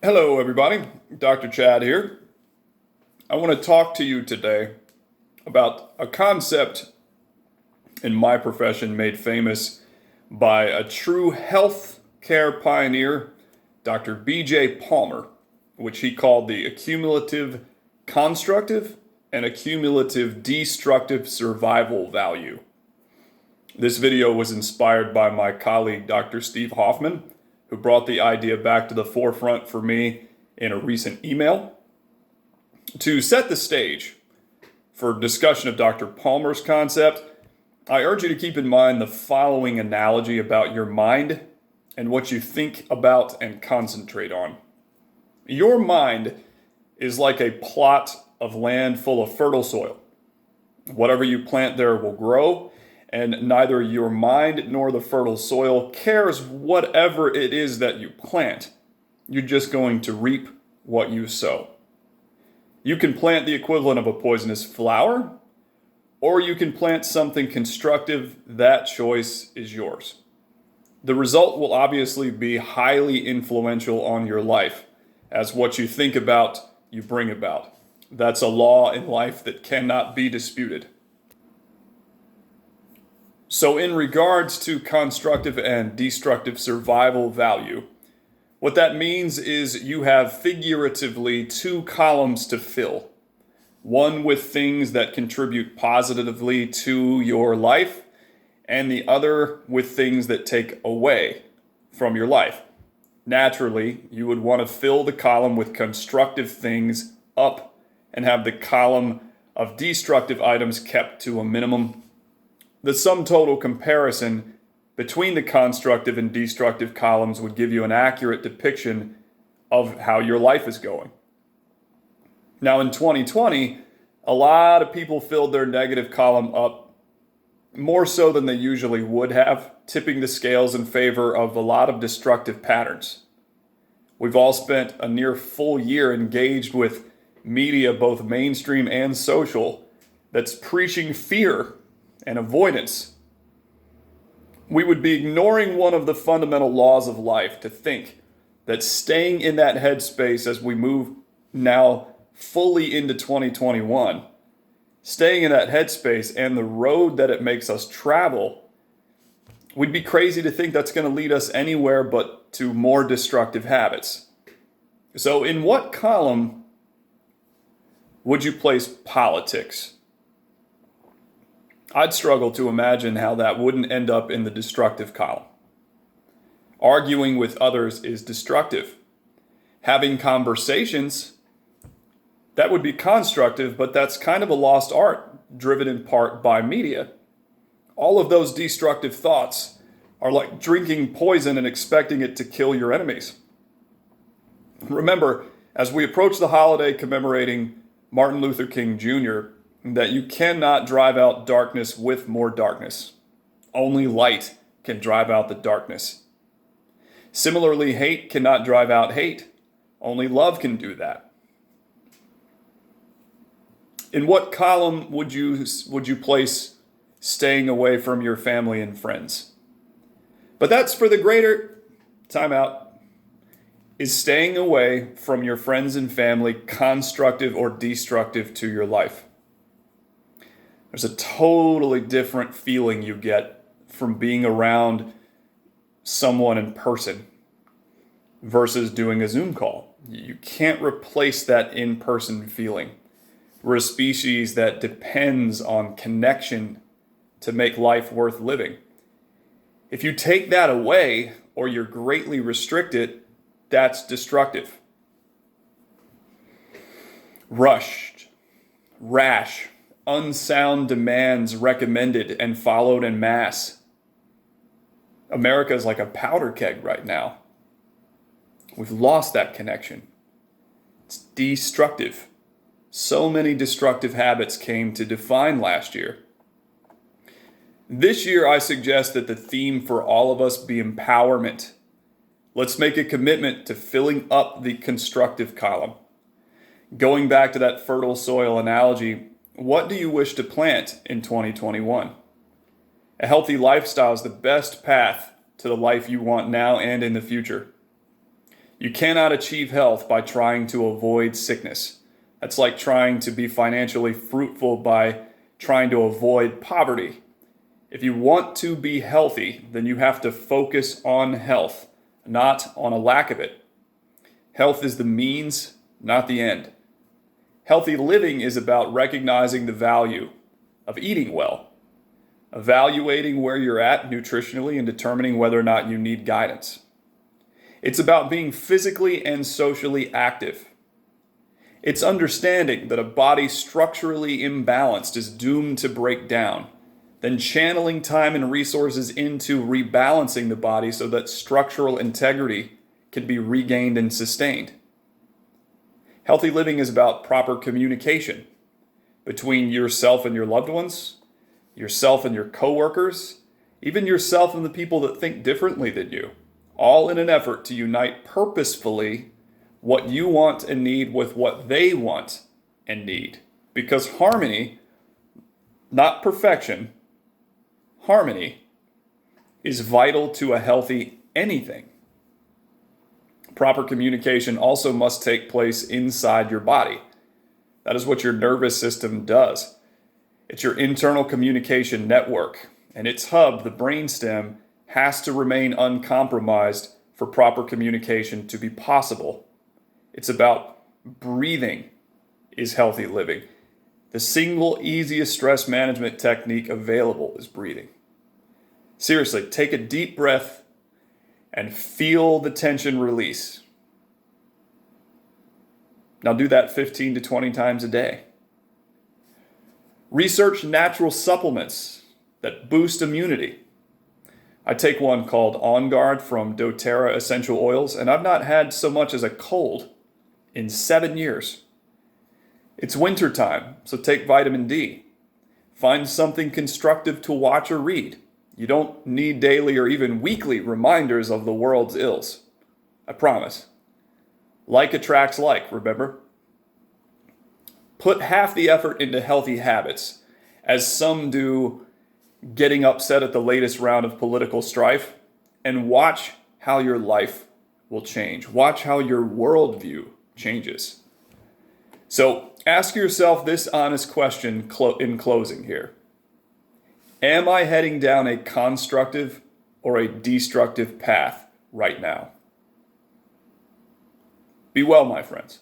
Hello, everybody. Dr. Chad here. I want to talk to you today about a concept in my profession made famous by a true health care pioneer, Dr. B.J. Palmer, which he called the accumulative constructive and accumulative destructive survival value. This video was inspired by my colleague, Dr. Steve Hoffman, who brought the idea back to the forefront for me in a recent email. To set the stage for discussion of Dr. Palmer's concept, I urge you to keep in mind the following analogy about your mind and what you think about and concentrate on. Your mind is like a plot of land full of fertile soil. Whatever you plant there will grow, and neither your mind nor the fertile soil cares whatever it is that you plant. You're just going to reap what you sow. You can plant the equivalent of a poisonous flower, or you can plant something constructive. That choice is yours. The result will obviously be highly influential on your life, as what you think about, you bring about. That's a law in life that cannot be disputed. So in regards to constructive and destructive survival value, what that means is you have figuratively two columns to fill. One with things that contribute positively to your life, and the other with things that take away from your life. Naturally, you would want to fill the column with constructive things up and have the column of destructive items kept to a minimum. The sum total comparison between the constructive and destructive columns would give you an accurate depiction of how your life is going. Now in 2020, a lot of people filled their negative column up more so than they usually would have, tipping the scales in favor of a lot of destructive patterns. We've all spent a near full year engaged with media, both mainstream and social, that's preaching fear and avoidance. We would be ignoring one of the fundamental laws of life to think that staying in that headspace as we move now fully into 2021, staying in that headspace and the road that it makes us travel, we'd be crazy to think that's going to lead us anywhere but to more destructive habits. So in what column would you place politics? I'd struggle to imagine how that wouldn't end up in the destructive column. Arguing with others is destructive. Having conversations, that would be constructive, but that's kind of a lost art, driven in part by media. All of those destructive thoughts are like drinking poison and expecting it to kill your enemies. Remember, as we approach the holiday commemorating Martin Luther King Jr., that you cannot drive out darkness with more darkness. Only light can drive out the darkness. Similarly, hate cannot drive out hate. Only love can do that. In what column would you place staying away from your family and friends? But that's for the greater timeout. Is staying away from your friends and family constructive or destructive to your life? There's a totally different feeling you get from being around someone in person versus doing a Zoom call. You can't replace that in-person feeling. We're a species that depends on connection to make life worth living. If you take that away or you're greatly restricted, that's destructive. Rushed, rash, unsound demands recommended and followed en masse. America is like a powder keg right now. We've lost that connection. It's destructive. So many destructive habits came to define last year. This year, I suggest that the theme for all of us be empowerment. Let's make a commitment to filling up the constructive column. Going back to that fertile soil analogy, what do you wish to plant in 2021? A healthy lifestyle is the best path to the life you want now and in the future. You cannot achieve health by trying to avoid sickness. That's like trying to be financially fruitful by trying to avoid poverty. If you want to be healthy, then you have to focus on health, not on a lack of it. Health is the means, not the end. Healthy living is about recognizing the value of eating well, evaluating where you're at nutritionally, and determining whether or not you need guidance. It's about being physically and socially active. It's understanding that a body structurally imbalanced is doomed to break down, then channeling time and resources into rebalancing the body so that structural integrity can be regained and sustained. Healthy living is about proper communication between yourself and your loved ones, yourself and your coworkers, even yourself and the people that think differently than you, all in an effort to unite purposefully what you want and need with what they want and need. Because harmony, not perfection, harmony is vital to a healthy anything. Proper communication also must take place inside your body. That is what your nervous system does. It's your internal communication network, and its hub, the brainstem, has to remain uncompromised for proper communication to be possible. It's about breathing is healthy living. The single easiest stress management technique available is breathing. Seriously, take a deep breath and feel the tension release. Now do that 15 to 20 times a day. Research natural supplements that boost immunity. I take one called On Guard from doTERRA Essential Oils, and I've not had so much as a cold in 7 years. It's winter time, so take vitamin D. Find something constructive to watch or read. You don't need daily or even weekly reminders of the world's ills. I promise. Like attracts like, remember? Put half the effort into healthy habits, as some do getting upset at the latest round of political strife, and watch how your life will change. Watch how your worldview changes. So ask yourself this honest question in closing here. Am I heading down a constructive or a destructive path right now? Be well, my friends.